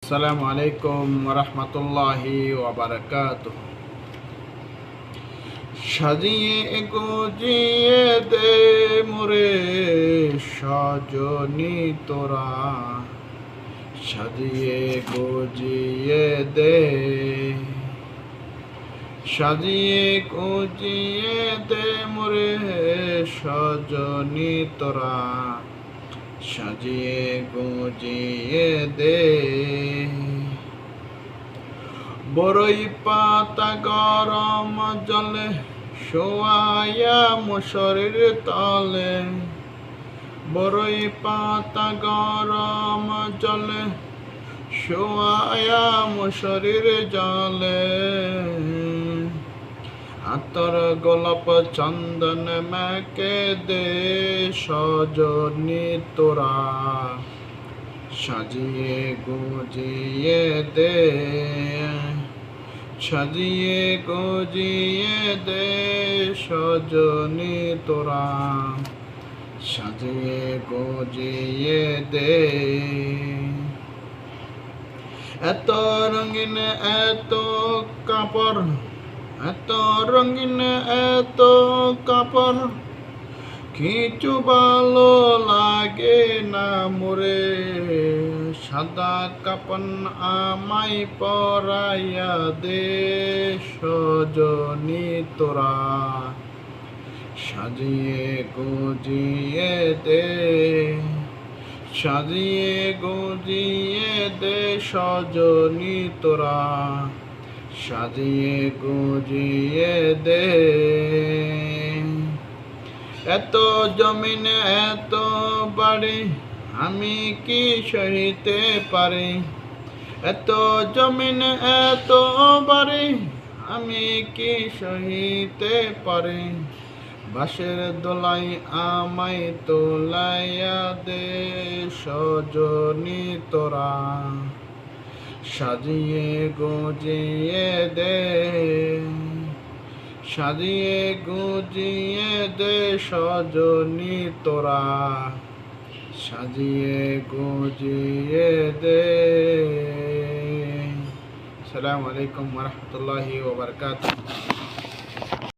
আসসালামু আলাইকুম রহমতুল্লাহি ওয়াবারাকাতুহ। সাজিয়ে গুজিয়ে দে মোরে সজনী তোরা, সাজিয়ে গুজিয়ে দে, সাজিয়ে গুজিয়ে দে মোরে সজনী তোরা, সাজিয়ে গুজিয়ে দে। বড়ই পাতা গরম জলে শোয়াইয়া মশারির তলে, বড়ই পাতা গরম জলে শোয়াইয়া মশারির জলে, আতর গোলাপ চন্দন মেকে দে সজনী তোরা, সাজিয়ে গুজিয়ে দে, সাজিয়ে গুজিয়ে দে সজনী তোরা, সাজিয়ে গুজিয়ে দে। এত রঙিন এত কাপড়, এত রঙিন এত কাপড়, কিছু ভালো লাগে না মোরে, সাদা কাপন আমায় পরাইয়া দে সজনী তোরা, সাজিয়ে গুজিয়ে দে, সাজিয়ে গুজিয়ে দে সজনী তোরা, সাজিয়ে গুজিয়ে দে। এত জমিন এত বাড়ি আমি কি সহিতে পারি, এত জমিন এত বাড়ি আমি কি সহিতে পারি, বাঁশের দোলাই আমায় তোলাইয়া দে সজনী তোরা, সাজিয়ে গুজিয়ে দে, সাজিয়ে গুজিয়ে দে সজনী তোরা, সাজিয়ে গুজিয়ে দে। আসসালামু আলাইকুম ওয়া রাহমাতুল্লাহি ওয়া বারাকাতুহু।